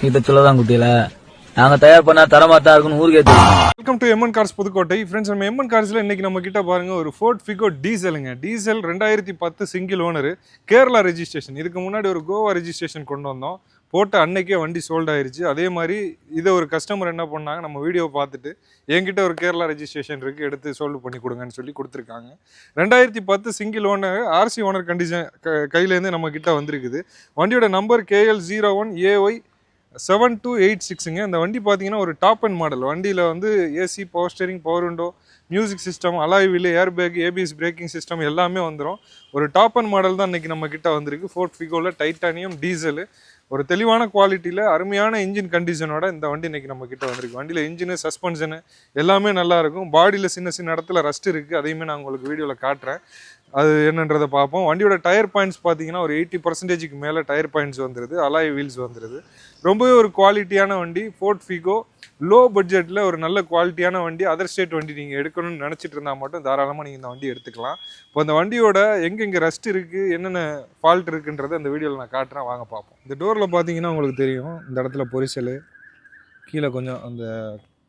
இதை சொல்லதான் குட்டியில நாங்க தயார் பண்ணா தரமா தான் இருக்குன்னு ஊருக்கே தெரியும். Welcome to MN cars Pudukkottai. Friends, நம்ம எம்என் கார்ஸ்ல இன்னைக்கு நம்ம கிட்ட பாருங்க ஒரு ஃபோர்ட் ஃபிகோ டீசலுங்க. Diesel 2010 single owner, Kerala registration. இதுக்கு முன்னாடி ஒரு கோவா ரெஜிஸ்ட்ரேஷன் கொண்டு வந்தோம். போட்ட அன்னைக்கே வண்டி சோல்ட் ஆயிருச்சு. அதே மாதிரி இதை ஒரு கஸ்டமர் என்ன பண்ணாங்க, நம்ம வீடியோ பார்த்துட்டு என்கிட்ட ஒரு கேரளா ரெஜிஸ்ட்ரேஷன் இருக்குது, எடுத்து சோல்வ் பண்ணி கொடுங்கன்னு சொல்லி கொடுத்துருக்காங்க. 2010 single owner, RC owner condition கையிலேருந்து நம்ம கிட்ட வந்திருக்குது. வண்டியோட நம்பர் KL01AY 7286ங்க. இந்த வண்டி பார்த்தீங்கன்னா ஒரு டாப் அண்ட் மாடல். வண்டியில் வந்து AC, power steering, power window, music system, alloy wheel, air bag, ABS braking system எல்லாமே வந்துடும். ஒரு டாப் அண்ட் மாடல் தான் இன்றைக்கி நம்ம கிட்ட வந்திருக்கு. ஃபோர்ட் ஃபிகோவில் டைட்டானியம் டீசலு, ஒரு தெளிவான குவாலிட்டியில் அருமையான இன்ஜின் கண்டிஷனோட இந்த வண்டி இன்றைக்கி நம்ம கிட்ட வந்திருக்கு. வண்டியில் இன்ஜினு, சஸ்பென்ஷனு எல்லாமே நல்லாயிருக்கும். பாடியில் சின்ன சின்ன இடத்துல ரஸ்ட் இருக்குது, அதையுமே நான் உங்களுக்கு வீடியோவில் காட்டுறேன். அது என்னன்றதை பார்ப்போம். வண்டியோட டயர் பாயிண்ட்ஸ் பார்த்தீங்கன்னா ஒரு 80%க்கு மேலே டயர் பாயிண்ட்ஸ் வந்துடுது. அலாய் வீல்ஸ் வந்துடுது. ரொம்பவே ஒரு குவாலிட்டியான வண்டி. ஃபோர்ட் ஃபிகோ லோ பட்ஜெட்டில் ஒரு நல்ல குவாலிட்டியான வண்டி. அதர் ஸ்டேட் வண்டி நீங்கள் எடுக்கணும்னு நினச்சிட்டு இருந்தால் மட்டும் தாராளமாக நீங்கள் இந்த வண்டி எடுத்துக்கலாம். இப்போ அந்த வண்டியோட எங்கெங்கே ரஸ்ட் இருக்குது, என்னென்ன ஃபால்ட் இருக்குன்றதை அந்த வீடியோவில் நான் காட்டுறேன், வாங்க பார்ப்போம். இந்த டோரில் பார்த்தீங்கன்னா உங்களுக்கு தெரியும், இந்த இடத்துல பொரிசல், கீழே கொஞ்சம் அந்த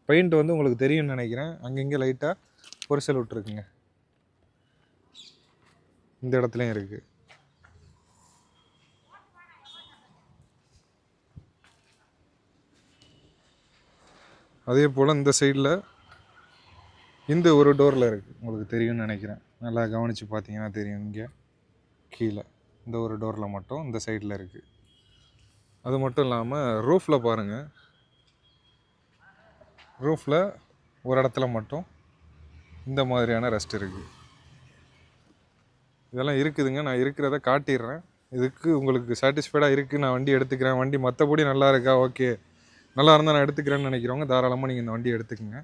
பெயிண்ட் வந்து உங்களுக்கு தெரியும்னு நினைக்கிறேன். அங்கங்கே லைட்டாக பொரிசல் விட்டுருக்குங்க. இந்த இடத்துலையும் இருக்குது. அதே போல் இந்த சைடில் இந்த ஒரு டோரில் இருக்குது, உங்களுக்கு தெரியும்னு நினைக்கிறேன். நல்லா கவனித்து பார்த்தீங்கன்னா தெரியும். இங்கே கீழே இந்த ஒரு டோரில் மட்டும் இந்த சைடில் இருக்குது. அது மட்டும் இல்லாமல் ரூஃபில் பாருங்கள், ரூஃபில் ஒரு இடத்துல மட்டும் இந்த மாதிரியான ரெஸ்ட் இருக்குது. இதெல்லாம் இருக்குதுங்க. நான் இருக்கிறத காட்டிடுறேன். இதுக்கு உங்களுக்கு சாட்டிஸ்ஃபைடாக இருக்குது, நான் வண்டி எடுத்துக்கிறேன், வண்டி மற்றபடி நல்லா இருக்கா, ஓகே நல்லா இருந்தால் நான் எடுத்துக்கிறேன்னு நினைக்கிறவங்க தாராளமாக நீங்கள் இந்த வண்டியை எடுத்துக்கோங்க.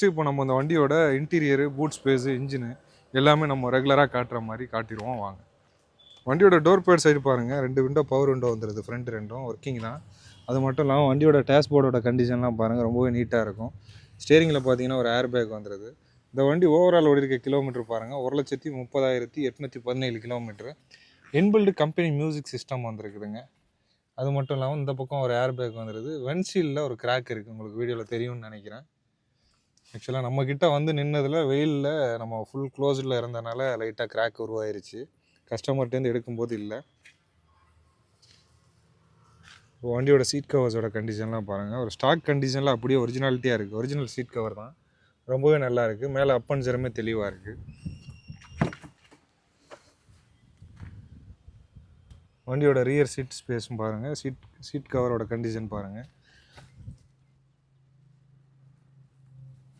இப்போ நம்ம இந்த வண்டியோட இன்டீரியரு, பூட் ஸ்பேஸு, இன்ஜினு எல்லாமே நம்ம ரெகுலராக காட்டுற மாதிரி காட்டிடுவோம், வாங்க. வண்டியோட டோர் பேட் சைடு பாருங்கள், 2 விண்டோ பவர் விண்டோ வந்துடுது. ஃப்ரண்ட் ரெண்டும் ஒர்க்கிங் தான். அது மட்டும் இல்லாமல் வண்டியோட டேஷ்போர்டோட கண்டிஷன்லாம் பாருங்கள், ரொம்பவே நீட்டாக இருக்கும். ஸ்டேரிங்கில் பார்த்தீங்கன்னா ஒரு ஏர் பேக் வந்துடுது. இந்த வண்டி ஓவரால் ஓடி இருக்க கிலோமீட்டர் பாருங்கள், 1,30,817 kilometre. Inbuilt company music system வந்துருக்குதுங்க. அது மட்டும் இல்லாமல் இந்த பக்கம் ஒரு ஏர் பேக் வந்துடுது. வென்சீலில் ஒரு கிராக் இருக்குது, உங்களுக்கு வீடியோவில் தெரியும்னு நினைக்கிறேன். ஆக்சுவலாக நம்மக்கிட்ட வந்து நின்னதில் வெயிலில் நம்ம ஃபுல் க்ளோஸ்டில் இருந்தனால லைட்டாக கிராக் உருவாயிருச்சு. கஸ்டமர்கிட்டேருந்து எடுக்கும்போது இல்லை. இப்போ வண்டியோட சீட் கவர்ஸோட கண்டிஷன்லாம் பாருங்கள், ஒரு ஸ்டாக் கண்டிஷனில் அப்படியே ஒரிஜினாலிட்டியாக இருக்குது. ஒரிஜினல் சீட் கவர் தான், ரொம்பவே நல்லா இருக்குது. மேலே அப் அண்ட் ஜெரமே தெளிவாக இருக்குது. வண்டியோட ரியர் சீட் ஸ்பேஸும் பாருங்கள், சீட் கவரோட கண்டிஷன் பாருங்கள்,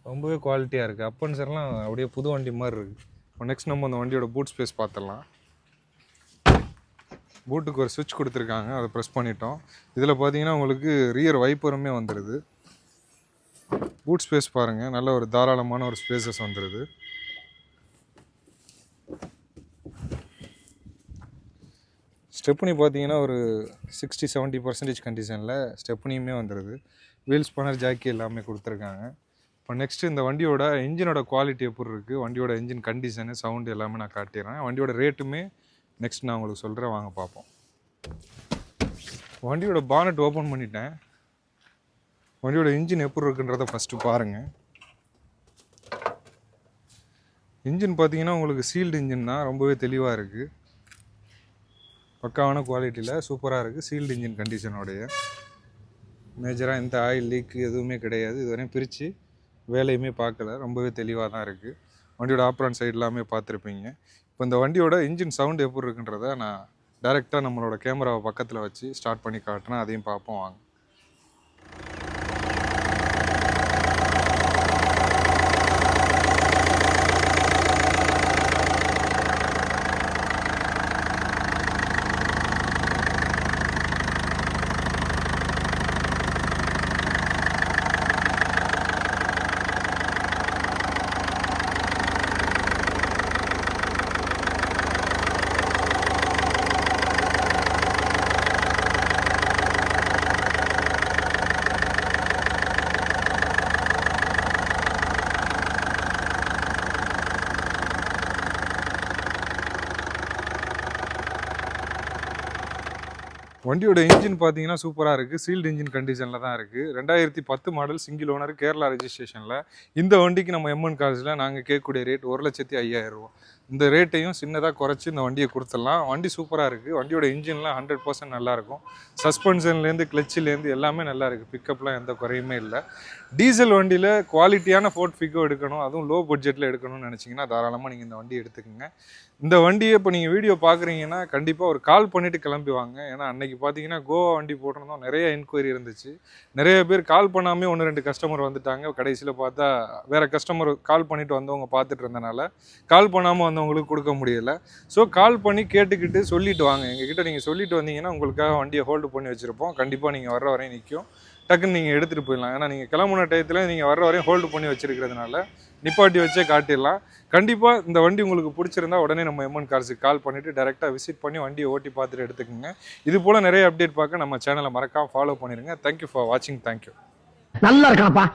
ரொம்பவே குவாலிட்டியாக இருக்குது. அப் அண்ட் ஜெர்லாம் அப்படியே புது வண்டி மாதிரி இருக்குது. இப்போ நெக்ஸ்ட் நம்ம அந்த வண்டியோட பூட் ஸ்பேஸ் பார்த்துடலாம். பூட்டுக்கு ஒரு சுவிட்ச் கொடுத்துருக்காங்க, அதை ப்ரெஸ் பண்ணிட்டோம். இதில் பார்த்தீங்கன்னா உங்களுக்கு ரியர் வைப்பருமே வந்துடுது. பூட் ஸ்பேஸ் பாருங்கள், நல்ல ஒரு தாராளமான ஒரு ஸ்பேசஸ் வந்துடுது. ஸ்டெப்னி பார்த்தீங்கன்னா ஒரு 60-70% கண்டிஷனில் ஸ்டெப்னியுமே வந்துடுது. வீல் ஸ்பானர், ஜாக்கி எல்லாமே கொடுத்துருக்காங்க. இப்போ நெக்ஸ்ட்டு இந்த வண்டியோட இன்ஜினோட குவாலிட்டி எப்படி இருக்குது, வண்டியோட இன்ஜின் கண்டிஷனு, சவுண்டு எல்லாமே நான் காட்டிடுறேன். வண்டியோட ரேட்டுமே நெக்ஸ்ட் நான் உங்களுக்கு சொல்கிறேன், வாங்க பார்ப்போம். வண்டியோட பானட் ஓப்பன் பண்ணிட்டேன். வண்டியோட இன்ஜின் எப்படி இருக்குன்றதை ஃபஸ்ட்டு பாருங்கள். இன்ஜின் பார்த்தீங்கன்னா உங்களுக்கு சீல்டு இன்ஜின் தான், ரொம்பவே தெளிவாக இருக்குது. பக்காவான குவாலிட்டியில் சூப்பராக இருக்குது. சீல்டு இன்ஜின் கண்டிஷனோடைய மேஜராக எந்த ஆயில் லீக்கு எதுவுமே கிடையாது. இதுவரையும் பிரித்து வேலையுமே பார்க்கல, ரொம்பவே தெளிவாக தான் இருக்குது. வண்டியோட ஆப்ரான் சைடு எல்லாமே பார்த்துருப்பீங்க. இப்போ இந்த வண்டியோட இன்ஜின் சவுண்டு எப்படி இருக்குன்றதை நான் டைரெக்டாக நம்மளோட கேமராவை பக்கத்தில் வச்சு ஸ்டார்ட் பண்ணி காட்டினேன், அதையும் பார்ப்போம், வாங்க. வண்டியோட இன்ஜின் பார்த்தீங்கன்னா சூப்பராக இருக்குது. சீல்டு இன்ஜின் கண்டிஷனில் தான் இருக்குது. 2010 மாடல் சிங்கிள் ஓனர் கேரளா ரெஜிஸ்ட்ரேஷனில். இந்த வண்டிக்கு நம்ம எம்என் கார்ஸில் நாங்கள் கேட்கக்கூடிய ரேட் 1,05,000 ரூபா. இந்த ரேட்டையும் சின்னதாக குறைச்சி இந்த வண்டியை கொடுத்துடலாம். வண்டி சூப்பராக இருக்குது. வண்டியோட இன்ஜின்லாம் 100% நல்லாயிருக்கும். சஸ்பென்ஷன்லேருந்து கிளச்சிலேருந்து எல்லாமே நல்லா இருக்குது. பிக்கப்லாம் எந்த குறையுமே இல்லை. டீசல் வண்டியில் குவாலிட்டியான ஃபோர்ட் ஃபிகோ எடுக்கணும், அதுவும் லோ பட்ஜெட்டில் எடுக்கணும்னு நினச்சிங்கன்னா தாராளமாக நீங்கள் இந்த வண்டி எடுத்துக்கோங்க. இந்த வண்டியை இப்போ நீங்கள் வீடியோ பார்க்குறீங்கன்னா கண்டிப்பாக ஒரு கால் பண்ணிவிட்டு கிளம்பி வாங்க. ஏன்னா அன்றைக்கி பார்த்தீங்கன்னா கோவா வண்டி போட்டிருந்தோம், நிறைய என்கொயரி இருந்துச்சு. நிறைய பேர் கால் பண்ணாமே 1-2 கஸ்டமர் வந்துட்டாங்க. கடைசியில் பார்த்தா வேறு கஸ்டமர் கால் பண்ணிவிட்டு வந்தவங்க பார்த்துட்டு இருந்தனால கால் பண்ணாமல் வந்தவங்களுக்கு கொடுக்க முடியலை. ஸோ கால் பண்ணி கேட்டுக்கிட்டு சொல்லிவிட்டு வாங்க. எங்ககிட்ட நீங்கள் சொல்லிட்டு வந்தீங்கன்னா உங்களுக்காக வண்டியை ஹோல்டு பண்ணி வச்சுருப்போம். கண்டிப்பாக நீங்கள் வர்ற வரையும் நிற்கும். டக்குன்னு நீங்கள் எடுத்துகிட்டு போயிடலாம். ஏன்னா நீங்கள் கிளம்புன டயத்தில் நீங்கள் வர்ற வரையும் ஹோல்டு பண்ணி வச்சுருக்கிறதுனால நிப்பாட்டி வச்சே காட்டிடலாம். கண்டிப்பாக இந்த வண்டி உங்களுக்கு பிடிச்சிருந்தா உடனே நம்ம எம்என் கார்ஸுக்கு கால் பண்ணிவிட்டு டேரெக்டாக விசிட் பண்ணி வண்டியை ஓட்டி பார்த்துட்டு எடுத்துக்கோங்க. இது போல் நிறைய அப்டேட் பார்க்க நம்ம சேனலை மறக்காமல் ஃபாலோ பண்ணிடுங்க. தேங்க்யூ ஃபார் வாட்சிங். தேங்க்யூ. நல்லா இருக்காப்பா.